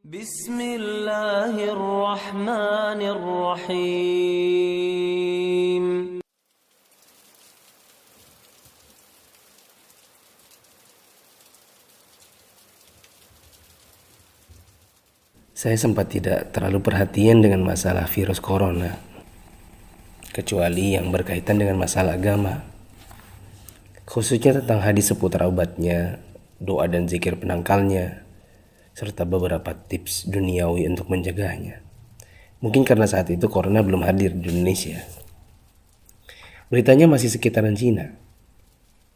بسم الله الرحمن الرحيم. Saya sempat tidak terlalu perhatian dengan masalah virus corona, kecuali yang berkaitan dengan masalah agama, khususnya tentang hadis seputar obatnya, doa dan zikir penangkalnya, serta beberapa tips duniawi untuk menjaganya. Mungkin karena saat itu corona belum hadir di Indonesia. Beritanya masih sekitaran Cina.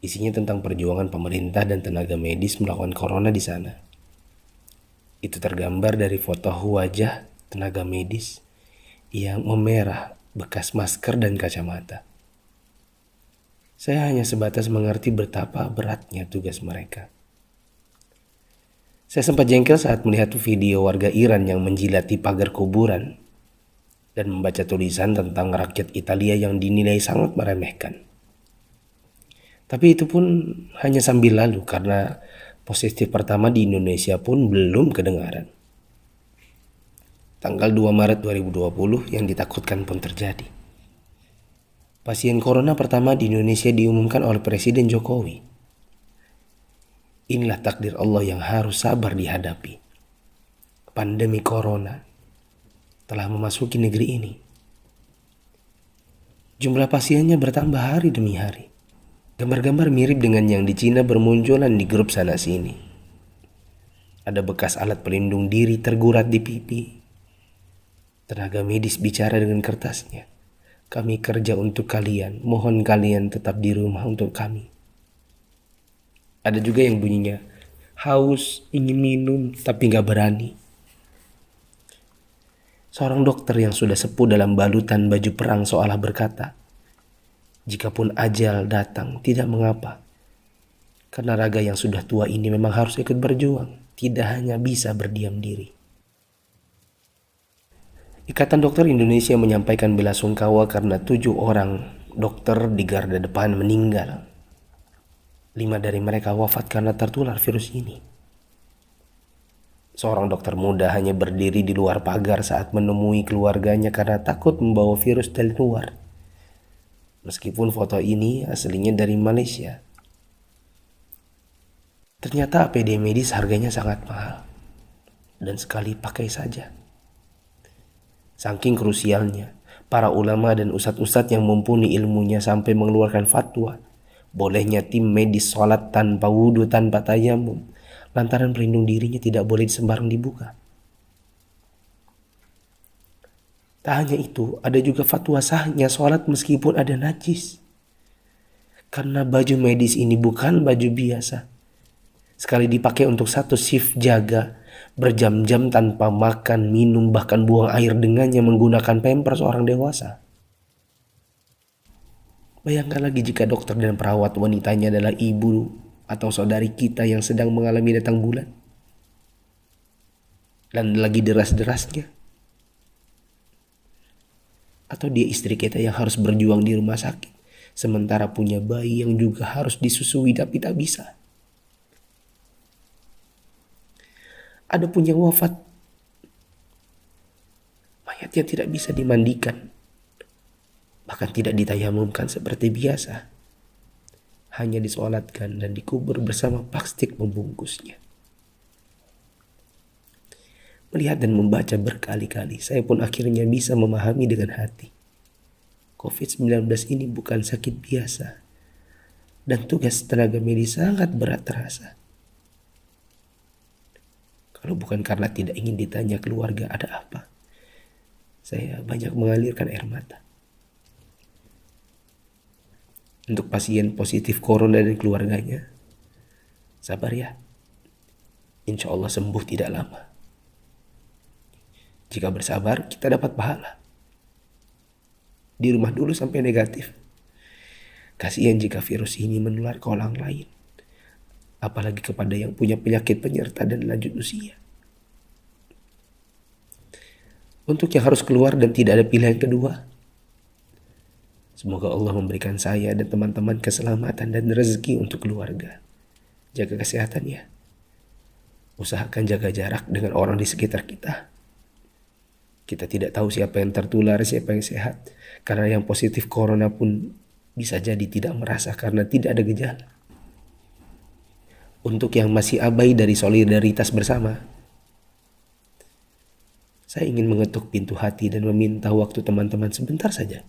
Isinya tentang perjuangan pemerintah dan tenaga medis melawan corona di sana. Itu tergambar dari foto wajah tenaga medis yang memerah bekas masker dan kacamata. Saya hanya sebatas mengerti betapa beratnya tugas mereka. Saya sempat jengkel saat melihat video warga Iran yang menjilati pagar kuburan dan membaca tulisan tentang rakyat Italia yang dinilai sangat meremehkan. Tapi itu pun hanya sambil lalu karena positif pertama di Indonesia pun belum kedengaran. Tanggal 2 Maret 2020 yang ditakutkan pun terjadi. Pasien corona pertama di Indonesia diumumkan oleh Presiden Jokowi. Inilah takdir Allah yang harus sabar dihadapi. Pandemi corona telah memasuki negeri ini. Jumlah pasiennya bertambah hari demi hari. Gambar-gambar mirip dengan yang di Cina bermunculan di grup sana sini. Ada bekas alat pelindung diri tergurat di pipi. Tenaga medis bicara dengan kertasnya. Kami kerja untuk kalian, mohon kalian tetap di rumah untuk kami. Ada juga yang bunyinya, haus, ingin minum, tapi gak berani. Seorang dokter yang sudah sepuh dalam balutan baju perang seolah berkata, jikapun ajal datang, tidak mengapa. Karena raga yang sudah tua ini memang harus ikut berjuang, tidak hanya bisa berdiam diri. Ikatan Dokter Indonesia menyampaikan belasungkawa karena 7 orang dokter di garda depan meninggal. 5 dari mereka wafat karena tertular virus ini. Seorang dokter muda hanya berdiri di luar pagar saat menemui keluarganya karena takut membawa virus dari luar. Meskipun foto ini aslinya dari Malaysia. Ternyata APD medis harganya sangat mahal. Dan sekali pakai saja. Saking krusialnya, para ulama dan ustadz-ustadz yang mumpuni ilmunya sampai mengeluarkan fatwa. Bolehnya tim medis sholat tanpa wudhu, tanpa tayamum. Lantaran pelindung dirinya tidak boleh sembarang dibuka. Tak hanya itu, ada juga fatwa sahnya sholat meskipun ada najis. Karena baju medis ini bukan baju biasa. Sekali dipakai untuk satu shift jaga, berjam-jam tanpa makan, minum, bahkan buang air dengannya menggunakan pampers orang dewasa. Bayangkan lagi jika dokter dan perawat wanitanya adalah ibu atau saudari kita yang sedang mengalami datang bulan. Dan lagi deras-derasnya. Atau dia istri kita yang harus berjuang di rumah sakit, sementara punya bayi yang juga harus disusui tapi tak bisa. Ada pun yang wafat, mayatnya tidak bisa dimandikan, bahkan tidak ditayamumkan seperti biasa, hanya disolatkan dan dikubur bersama plastik membungkusnya. Melihat dan membaca berkali-kali, saya pun akhirnya bisa memahami dengan hati. COVID-19 ini bukan sakit biasa, dan tugas tenaga medis sangat berat terasa. Kalau bukan karena tidak ingin ditanya keluarga ada apa, saya banyak mengalirkan air mata. Untuk pasien positif corona dan keluarganya, sabar ya. Insya Allah sembuh tidak lama. Jika bersabar, kita dapat pahala. Di rumah dulu sampai negatif. Kasihan jika virus ini menular ke orang lain. Apalagi kepada yang punya penyakit penyerta dan lanjut usia. Untuk yang harus keluar dan tidak ada pilihan kedua, semoga Allah memberikan saya dan teman-teman keselamatan dan rezeki untuk keluarga. Jaga kesehatan ya. Usahakan jaga jarak dengan orang di sekitar kita. Kita tidak tahu siapa yang tertular, siapa yang sehat. Karena yang positif corona pun bisa jadi tidak merasa karena tidak ada gejala. Untuk yang masih abai dari solidaritas bersama, saya ingin mengetuk pintu hati dan meminta waktu teman-teman sebentar saja.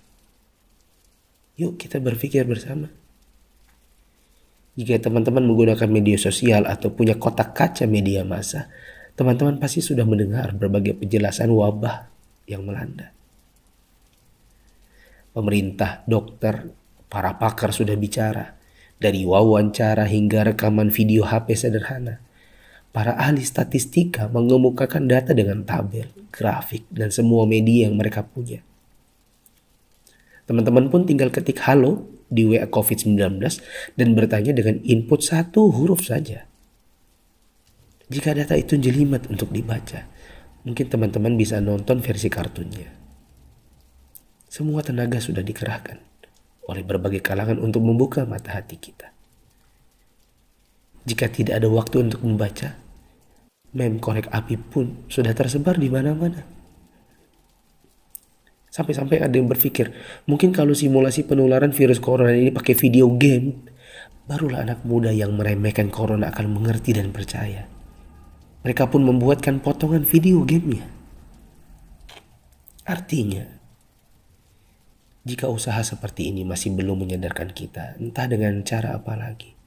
Yuk kita berpikir bersama. Jika teman-teman menggunakan media sosial atau punya kotak kaca media massa, teman-teman pasti sudah mendengar berbagai penjelasan wabah yang melanda. Pemerintah, dokter, para pakar sudah bicara, dari wawancara hingga rekaman video HP sederhana. Para ahli statistika mengemukakan data dengan tabel, grafik, dan semua media yang mereka punya. Teman-teman pun tinggal ketik halo di WA COVID-19 dan bertanya dengan input 1 huruf saja. Jika data itu jelimet untuk dibaca, mungkin teman-teman bisa nonton versi kartunnya. Semua tenaga sudah dikerahkan oleh berbagai kalangan untuk membuka mata hati kita. Jika tidak ada waktu untuk membaca, meme korek api pun sudah tersebar di mana-mana. Sampai-sampai ada yang berpikir, mungkin kalau simulasi penularan virus corona ini pakai video game, barulah anak muda yang meremehkan corona akan mengerti dan percaya. Mereka pun membuatkan potongan video gamenya. Artinya, jika usaha seperti ini masih belum menyadarkan kita, entah dengan cara apa lagi.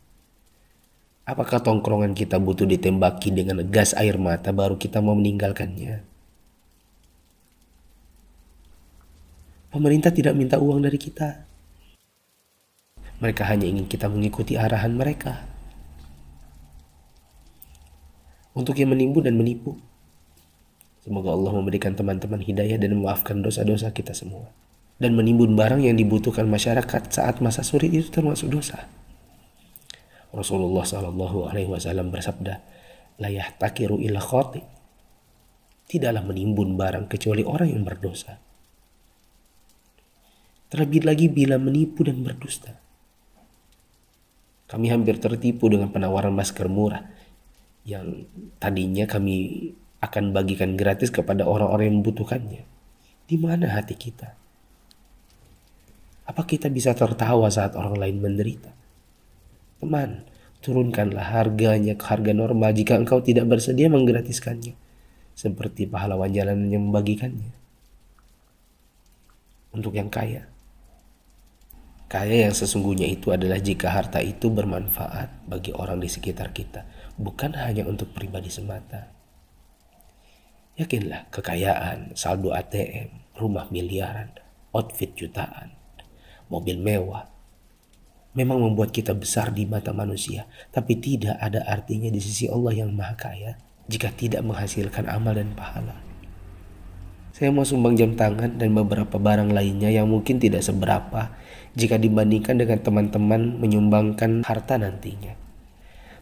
Apakah tongkrongan kita butuh ditembaki dengan gas air mata baru kita mau meninggalkannya? Pemerintah tidak minta uang dari kita. Mereka hanya ingin kita mengikuti arahan mereka. Untuk yang menimbun dan menipu, semoga Allah memberikan teman-teman hidayah dan memaafkan dosa-dosa kita semua. Dan menimbun barang yang dibutuhkan masyarakat saat masa sulit itu termasuk dosa. Rasulullah SAW bersabda, "La yahtakiru illa khati." Tidaklah menimbun barang kecuali orang yang berdosa. Terlebih lagi bila menipu dan berdusta. Kami hampir tertipu dengan penawaran masker murah yang tadinya kami akan bagikan gratis kepada orang-orang yang membutuhkannya. Di mana hati kita? Apa kita bisa tertawa saat orang lain menderita? Teman, turunkanlah harganya ke harga normal jika engkau tidak bersedia menggratiskannya, seperti pahlawan jalanan yang membagikannya. Untuk yang kaya yang sesungguhnya itu adalah jika harta itu bermanfaat bagi orang di sekitar kita, bukan hanya untuk pribadi semata. Yakinlah, kekayaan, saldo ATM, rumah miliaran, outfit jutaan, mobil mewah, memang membuat kita besar di mata manusia, tapi tidak ada artinya di sisi Allah yang Maha Kaya jika tidak menghasilkan amal dan pahala. Saya mau sumbang jam tangan dan beberapa barang lainnya yang mungkin tidak seberapa jika dibandingkan dengan teman-teman menyumbangkan harta nantinya.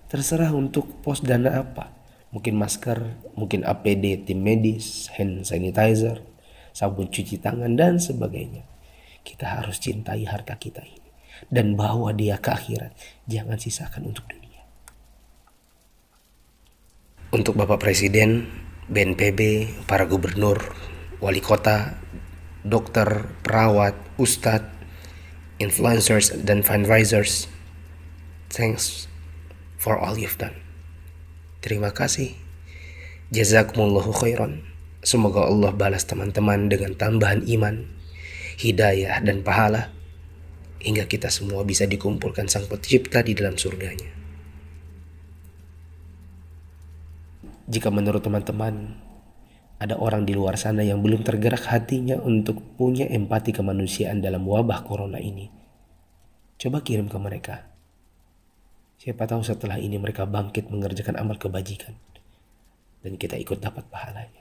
Terserah untuk pos dana apa. Mungkin masker, mungkin APD tim medis, hand sanitizer, sabun cuci tangan, dan sebagainya. Kita harus cintai harta kita ini dan bawa dia ke akhirat. Jangan sisakan untuk dunia. Untuk Bapak Presiden, BNPB, para gubernur, wali kota, dokter, perawat, ustadz, influencers, dan fundraisers, thanks for all you've done. Terima kasih. Jazakumullahu khairan. Semoga Allah balas teman-teman dengan tambahan iman, hidayah, dan pahala, hingga kita semua bisa dikumpulkan Sang Pencipta di dalam surganya. Jika menurut teman-teman ada orang di luar sana yang belum tergerak hatinya untuk punya empati kemanusiaan dalam wabah corona ini, coba kirim ke mereka. Siapa tahu setelah ini mereka bangkit mengerjakan amal kebajikan dan kita ikut dapat pahalanya.